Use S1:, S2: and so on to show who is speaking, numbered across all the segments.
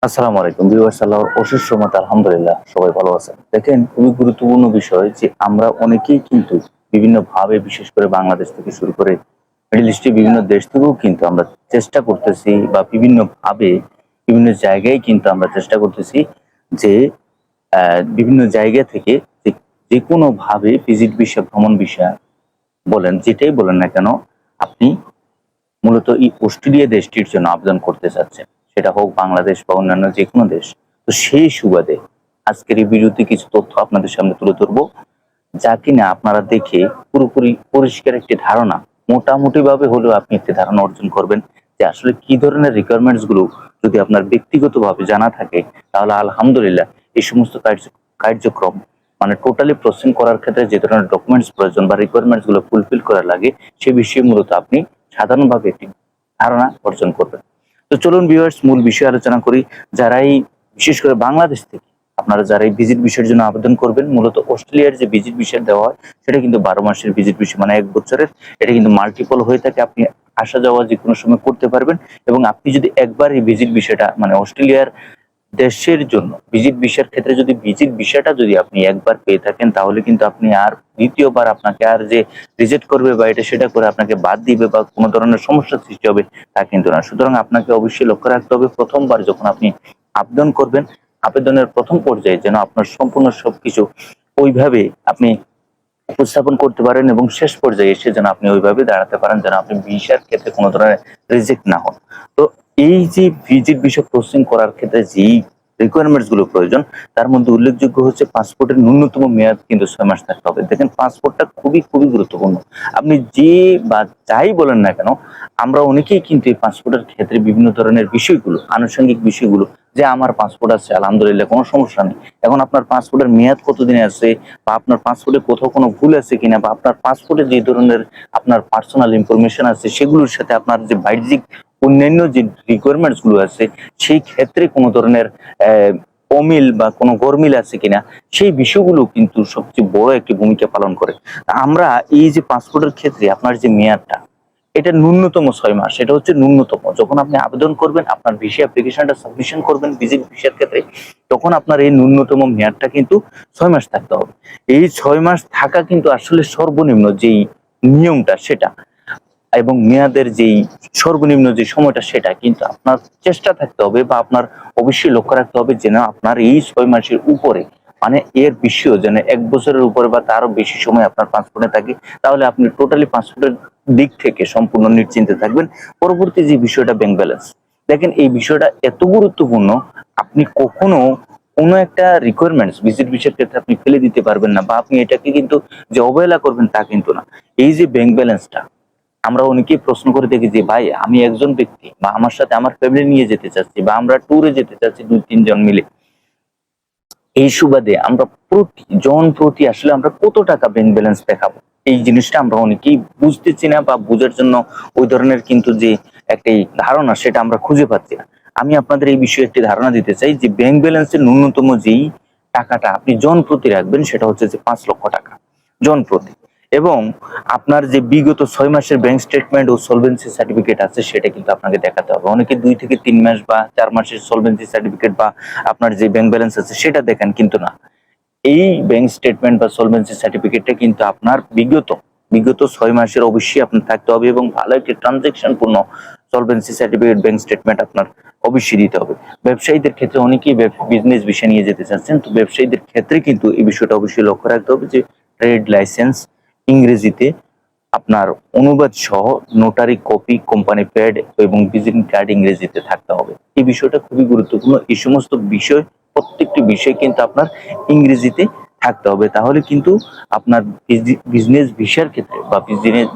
S1: আসসালামু আলাইকুম ভিউয়ার্স, আল্লাহর অশেষ রহমতে আলহামদুলিল্লাহ সবাই ভালো আছেন। দেখেন, খুবই গুরুত্বপূর্ণ বিষয় যে আমরা অনেকেই কিন্তু বিভিন্নভাবে, বিশেষ করে বাংলাদেশ থেকে শুরু করে মিডল ইস্টের বিভিন্ন দেশ থেকেও কিন্তু আমরা চেষ্টা করতেছি বা বিভিন্নভাবে বিভিন্ন জায়গায় কিন্তু আমরা চেষ্টা করতেছি যে বিভিন্ন জায়গা থেকে যে যেকোনোভাবে ভিজিট ভিসা, ভ্রমণ ভিসা বলেন, যেটাই বলেন না কেন, আপনি মূলত এই অস্ট্রেলিয়া দেশটির জন্য আবেদন করতে চাচ্ছেন, সেটা হোক বাংলাদেশ বা অন্যান্য যে কোনো দেশ। তো সেই সুবাদে আজকের এই ভিডিওতে কিছু তথ্য আপনাদের সামনে তুলে ধরবো, যা কিনা আপনারা দেখে পুরোপুরি পরিষ্কার একটি ধারণা, মোটামুটি ভাবে হলেও আপনি একটি ধারণা অর্জন করবেন যে আসলে কি ধরনের রিকোয়ারমেন্টস গুলো যদি আপনার ব্যক্তিগতভাবে জানা থাকে, তাহলে আলহামদুলিল্লাহ এই সমস্ত কার্যক্রম মানে টোটালি প্রসেসিং করার ক্ষেত্রে যে ধরনের ডকুমেন্টস প্রয়োজন বা রিকোয়ারমেন্টস গুলো ফুলফিল করা লাগে, সে বিষয়ে মূলত আপনি সাধারণভাবে একটি ধারণা অর্জন করবেন। তো চলুন ভিউয়ার্স, মূল বিষয়ে আলোচনা করি। যারাই বিশেষ করে বাংলাদেশ থেকে আপনারা যারা এই ভিজিট ভিসার জন্য আবেদন করবেন, মূলত অস্ট্রেলিয়ার যে ভিজিট ভিসা দেওয়া হয় সেটা কিন্তু 12 মাসের ভিজিট ভিসা, মানে 1 বছরের। এটা কিন্তু মাল্টিপল হয়ে থাকে, আপনি আসা যাওয়া যে কোনো সময় করতে পারবেন। এবং আপনি যদি একবার এই ভিজিট ভিসাটা মানে অস্ট্রেলিয়ার দেশের জন্য ভিজিট ভিসার ক্ষেত্রে যদি ভিজিট ভিসাটা যদি আপনি একবার পেয়ে থাকেন, তাহলে কিন্তু আপনি আর দ্বিতীয়বার আপনাকে আর যে রিজেক্ট করবে বা এটা সেটা করে আপনাকে বাদ দিবে বা কোনো ধরনের সমস্যার সৃষ্টি হবে, তা কিন্তু না। সুতরাং আপনাকে অবশ্যই লক্ষ্য রাখতে হবে, প্রথমবার যখন আপনি আবেদন করবেন, আবেদনের প্রথম পর্যায়ে যেন আপনার সম্পূর্ণ সবকিছু ওইভাবে আপনি উপস্থাপন করতে পারেন এবং শেষ পর্যায়ে এসে যেন আপনি ওইভাবে দাঁড়াতে পারেন, যেন আপনি ভিসার ক্ষেত্রে কোনো ধরনের রিজেক্ট না হন। তো এই যে ভিজিট ভিসা প্রসেসিং করার ক্ষেত্রে যেই রিকোয়ারমেন্টস গুলো প্রয়োজন, তার মধ্যে উল্লেখযোগ্য হচ্ছে পাসপোর্টের ন্যূনতম মেয়াদ কিন্তু 6 মাস থাকতে হবে। দেখেন, পাসপোর্টটা খুবই খুবই গুরুত্বপূর্ণ। আপনি যে বা যাই বলেন না কেন, আমরা অনেকেই কিন্তু এই পাসপোর্টের ক্ষেত্রে বিভিন্ন ধরনের বিষয়গুলো, আনুষঙ্গিক বিষয়গুলো, যে আমার পাসপোর্ট আছে আলহামদুলিল্লাহ কোনো সমস্যা নেই, এখন আপনার পাসপোর্টের মেয়াদ কতদিনে আছে, বা আপনার পাসপোর্টে কোথাও কোনো ভুল আছে কিনা, বা আপনার পাসপোর্টে যে ধরনের আপনার পার্সোনাল ইনফরমেশন আছে সেগুলোর সাথে আপনার যে বাহ্যিক অন্যান্য যে রিকোয়ারমেন্টস গুলো আছে সেই ক্ষেত্রে কোনো ধরনের অমিল বা কোনো গরমিল আছে কিনা, সেই বিষয়গুলো কিন্তু সবচেয়ে বড় একটি ভূমিকা পালন করে। আমরা এই যে পাসপোর্টের ক্ষেত্রে আপনার যে মেয়াদটা, এটা ন্যূনতম 6 মাস। এটা হচ্ছে ন্যূনতম। যখন আপনি আবেদন করবেন, আপনার ভিসা অ্যাপ্লিকেশনটা সাবমিশন করবেন ভিজিট ভিসার ক্ষেত্রে, তখন আপনার এই ন্যূনতম মেয়াদটা কিন্তু 6 মাস থাকতে হবে। এই 6 মাস থাকা কিন্তু আসলে সর্বনিম্ন যেই নিয়মটা সেটা, এবং মেয়াদের যেই সর্বনিম্ন যে সময়টা সেটা কিন্তু আপনার চেষ্টা থাকতে হবে, বা আপনার অবশ্যই লক্ষ্য রাখতে হবে যেন আপনার এই 6 মাসের উপরে, মানে এর বেশিও যেন 1 বছরের উপরে বা তারও বেশি সময় আপনার পাসপোর্টে থাকে। তাহলে আপনি টোটালি পাসপোর্টের দিক থেকে সম্পূর্ণ নিশ্চিন্তে থাকবেন। পরবর্তী যে বিষয়টা, ব্যাংক ব্যালেন্স। দেখেন, এই বিষয়টা এত গুরুত্বপূর্ণ, আপনি কখনো কোনো একটা রিকোয়ারমেন্টস ভিজিট ভিসার ক্ষেত্রে আপনি ফেলে দিতে পারবেন না, বা আপনি এটাকে কিন্তু যে অবহেলা করবেন তা কিন্তু না। এই যে ব্যাংক ব্যালেন্সটা, আমরা অনেকেই প্রশ্ন করে দেখি যে ভাই, আমি একজন ব্যক্তি বা আমার সাথে আমার ফ্যামিলি নিয়ে যেতে চাচ্ছি, বা আমরা ট্যুরে যেতে চাচ্ছি 2-3 জন মিলে। এই সুবাদে আমরা প্রতি আসলে আমরা কত টাকা ব্যাংক ব্যালেন্স দেখাবো? এই জিনিসটা আমরা অনেকেই বুঝতেছি না, বা বুঝার জন্য ওই ধরনের কিন্তু যে একটি ধারণা সেটা আমরা খুঁজে পাচ্ছি না। আমি আপনাদের এই বিষয়ে একটি ধারণা দিতে চাই যে ব্যাংক ব্যালেন্সের ন্যূনতম যেই টাকাটা আপনি জনপ্রতি রাখবেন সেটা হচ্ছে যে 5 লক্ষ টাকা জনপ্রতি। এবং আপনার যে বিগত 6 মাসের ব্যাংক স্টেটমেন্ট ও সলভেন্সি সার্টিফিকেট আছে সেটা কিন্তু আপনাকে দেখাতে হবে। অনেকে 2 থেকে 3 মাস বা 4 মাসের সলভেন্সি সার্টিফিকেট বা আপনার যে ব্যাংক ব্যালেন্স আছে সেটা দেখান, কিন্তু না। এই ব্যাংক স্টেটমেন্ট বা সলভেন্সি সার্টিফিকেটটা কিন্তু আপনার বিগত 6 মাসের অবশ্যই আপনার থাকতে হবে, এবং ভালো একটি ট্রানজাকশন পূর্ণ সলভেন্সি সার্টিফিকেট, ব্যাংক স্টেটমেন্ট আপনার অবশ্যই দিতে হবে। ব্যবসায়ীদের ক্ষেত্রে অনেকেই বিজনেস বিষয় নিয়ে যেতে চাচ্ছেন, তো ব্যবসায়ীদের ক্ষেত্রে কিন্তু এই বিষয়টা অবশ্যই লক্ষ্য রাখতে হবে যে ট্রেড লাইসেন্স ইংরেজিতে, আপনার অনুবাদ সহ নোটারি কপি, কোম্পানি প্যাড এবং ভিজিটিং কার্ড ইংরেজিতে থাকতে হবে। এই বিষয়টা খুবই গুরুত্বপূর্ণ। এই সমস্ত বিষয়, প্রত্যেকটি বিষয় কিন্তু আপনার ইংরেজিতে থাকতে হবে। তাহলে কিন্তু আপনার বিজনেস ভিসার ক্ষেত্রে বা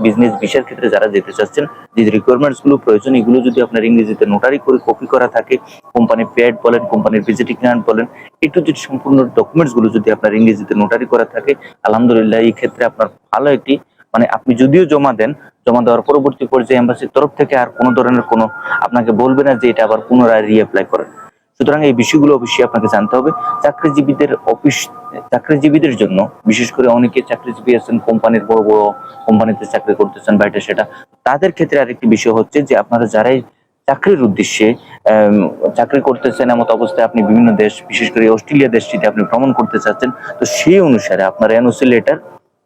S1: বিজনেস ভিসার ক্ষেত্রে যারা যেতে চাচ্ছেন, যে রিকোয়ারমেন্টস গুলো প্রয়োজন এগুলো যদি আপনার ইংরেজিতে নোটারি করে কপি করা থাকে, কোম্পানির প্যাড বলেন, কোম্পানির ভিজিটিং কার্ড বলেন, একটু যদি সম্পূর্ণ ডকুমেন্টস গুলো যদি আপনার ইংরেজিতে নোটারি করা থাকে, আলহামদুলিল্লাহ এই ক্ষেত্রে আপনার ভালো একটি, মানে আপনি যদিও জমা দেন, জমা দেওয়ার পরবর্তী পর্যায়ে এম্বাসির তরফ থেকে আর কোনো ধরনের কোনো আপনাকে বলবে না যে এটা আবার পুনরায় রিঅ্যাপ্লাই করেন। সুতরাং এই বিষয়গুলো অবশ্যই আপনাকে জানতে হবে। চাকরিজীবীদের জন্য, বিশেষ করে অনেকে চাকরিজীবী আছেন, কোম্পানির বড় বড় কোম্পানিতে চাকরি করতেছেন বা এটা সেটা, তাদের ক্ষেত্রে আরেকটি বিষয় হচ্ছে যে আপনারা যারাই চাকরির উদ্দেশ্যে চাকরি করতেছেন, এমত অবস্থায় আপনি বিভিন্ন দেশ, বিশেষ করে অস্ট্রেলিয়া দেশটিতে আপনি ভ্রমণ করতে চাচ্ছেন, তো সেই অনুসারে আপনার এনওসি লেটার,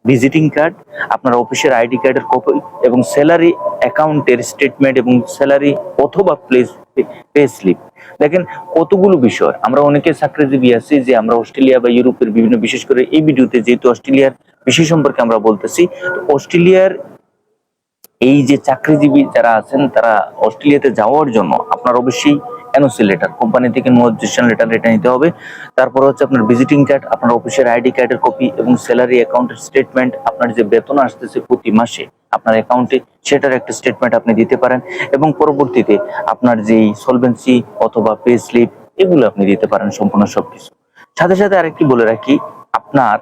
S1: ভিজিটিং কার্ড, আপনার অফিসের আইডি কার্ডের কপি এবং স্যালারি অ্যাকাউন্টের স্টেটমেন্ট এবং স্যালারি অথবা পে স্লিপ। দেখেন কতগুলো বিষয়, আমরা অনেকে চাকরিজীবী আছি যে আমরা অস্ট্রেলিয়া বা ইউরোপের বিভিন্ন, বিশেষ করে এই ভিডিওতে যেহেতু অস্ট্রেলিয়ার বিষয় সম্পর্কে আমরা বলতেছি, তো অস্ট্রেলিয়ার এই যে চাকরিজীবী যারা আছেন তারা অস্ট্রেলিয়াতে যাওয়ার জন্য আপনার অবশ্যই এনওসি লেটার, কোম্পানি থেকে নো অবজেকশন লেটার, এটা নিতে হবে। তারপর হচ্ছে আপনার ভিজিটিং কার্ড, আপনার অফিসের আইডি কার্ডের কপি এবং স্যালারি অ্যাকাউন্টের স্টেটমেন্ট, আপনার যে বেতন আসতেছে প্রতি মাসে আপনার অ্যাকাউন্টে সেটার একটা স্টেটমেন্ট আপনি দিতে পারেন। এবং পরবর্তীতে আপনার যেই সলভেন্সি অথবা পে স্লিপ, এগুলো আপনি দিতে পারেন সম্পূর্ণ সবকিছু। সাথে সাথে আরেকটি বলে রাখি, আপনার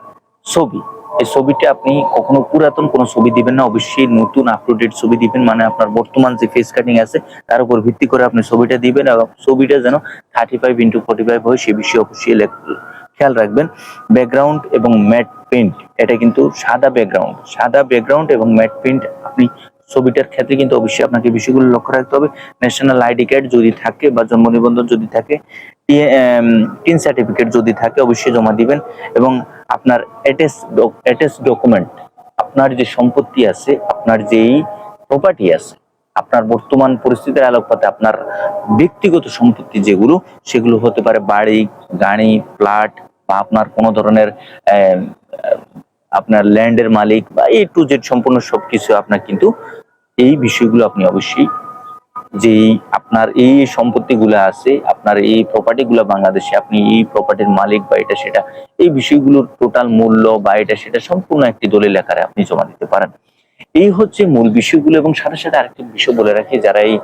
S1: ছবি, এই ছবিটা আপনি কখনো পুরাতন কোনো ছবি দিবেন না, অবশ্যই নতুন আপ টু ডেট ছবি দিবেন। মানে আপনার বর্তমান যে ফেস কাটিং আছে তার উপর ভিত্তি করে আপনি ছবিটা দিবেন, এবং ছবিটা যেন 35x45 হয় সে বিষয়ে অবশ্যই খেয়াল রাখবেন। ব্যাকগ্রাউন্ড এবং ম্যাট পেইন্ট, এটা কিন্তু সাদা ব্যাকগ্রাউন্ড এবং ম্যাট পেইন্ট আপনি ছবিটার ক্ষেত্রে কিন্তু অবশ্যই আপনাকে বিষয়গুলো লক্ষ্য রাখতে হবে। ন্যাশনাল আইডি কার্ড যদি থাকে বা জন্ম নিবন্ধন যদি থাকে, টিন সার্টিফিকেট যদি থাকে অবশ্যই জমা দিবেন। এবং আপনার অ্যাটেচ ডকুমেন্ট, আপনার যে সম্পত্তি আছে, আপনার যেই প্রপার্টি আছে, আপনার বর্তমান পরিস্থিতির আলোকপাতে আপনার ব্যক্তিগত সম্পত্তি যেগুলো, সেগুলো হতে পারে বাড়ি, গাড়ি, ফ্ল্যাট, বা আপনার কোনো ধরনের আপনার ল্যান্ডের মালিক, বা এ টু জেড সম্পূর্ণ সবকিছু আপনার কিন্তু এই বিষয়গুলো আপনি অবশ্যই, যে আপনার এই সম্পত্তিগুলো আছে, আপনার এই প্রপার্টিগুলো বাংলাদেশে, আপনি এই প্রপার্টির মালিক বা এটা সেটা, এই বিষয়গুলোর টোটাল মূল্য বা এটা সেটা সম্পূর্ণ একটি দলিল আকারে আপনি জমা দিতে পারেন। এই হচ্ছে মূল বিষয়গুলো। এবং সাথে সাথে আরেকটি বিষয় বলে রাখি, যারা এই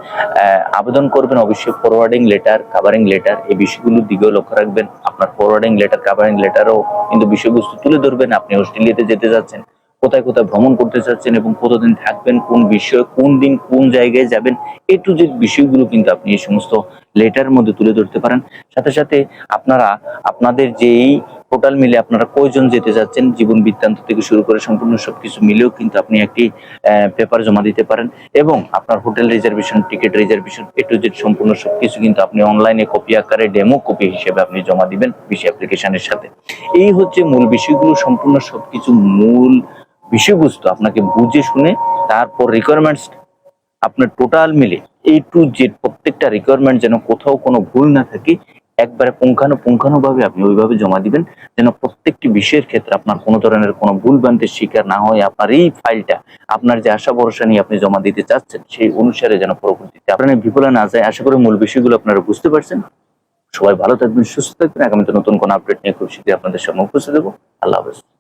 S1: আবেদন করবেন অবশ্যই ফরওয়ার্ডিং লেটার, কাভারিং লেটার, এই বিষয়গুলোর দিকেও লক্ষ্য রাখবেন। আপনার ফরওয়ার্ডিং লেটার, কাভারিং লেটারও কিন্তু বিষয়বস্তু তুলে ধরবেন, আপনি অস্ট্রেলিয়াতে যেতে যাচ্ছেন, কোথায় কোথায় ভ্রমণ করতে চাচ্ছেন এবং কতদিন থাকবেন, কোন বিষয়, কোন দিন কোন জায়গায় যাবেন, এ টু জেড বিষয়গুলো কিন্তু আপনি এই সমস্ত লেটারের মধ্যে তুলে ধরতে পারেন। সাথে সাথে আপনারা আপনাদের যেই টোটাল মিলে আপনারা কয়জন যেতে যাচ্ছেন, জীবন বৃত্তান্ত থেকে শুরু করে সম্পূর্ণ সবকিছু মিলেও কিন্তু আপনি একটি পেপার জমা দিতে পারেন। এবং আপনার hotel reservation, ticket reservation, A to Z সম্পূর্ণ সবকিছু কিন্তু আপনি অনলাইনে কপি আকারে ডেমো কপি হিসেবে আপনি জমা দিবেন ভিসা অ্যাপ্লিকেশনের সাথে। এই হচ্ছে মূল বিষয়গুলো, সম্পূর্ণ সবকিছু মূল বিষয়বস্তু আপনাকে বুঝে শুনে তারপর রিকোয়ারমেন্টস আপনার টোটাল মিলে এ টু জেড প্রত্যেকটা রিকোয়ারমেন্ট যেন কোথাও কোনো ভুল না থাকে, একবারে পুঙ্খানুপুঙ্খানুভাবে আপনি ওইভাবে জমা দিবেন, যেন প্রত্যেকটি বিষয়ের ক্ষেত্রে আপনার কোনো ধরনের কোনো ভুল ভ্রান্তির শিকার না হয়। আপনার এই ফাইলটা আপনার যে আশা ভরসা নিয়ে আপনি জমা দিতে চাচ্ছেন সেই অনুসারে যেন পরবর্তীতে আপনার বিফলে না যায়। আশা করি মূল বিষয়গুলো আপনারা বুঝতে পারছেন। সবাই ভালো থাকবেন, সুস্থ থাকবেন। আগামীতে নতুন কোনো আপডেট নিয়ে খুব শীঘ্রই আপনাদের সামনে উপস্থিত হবো। আল্লাহ হাফেজ।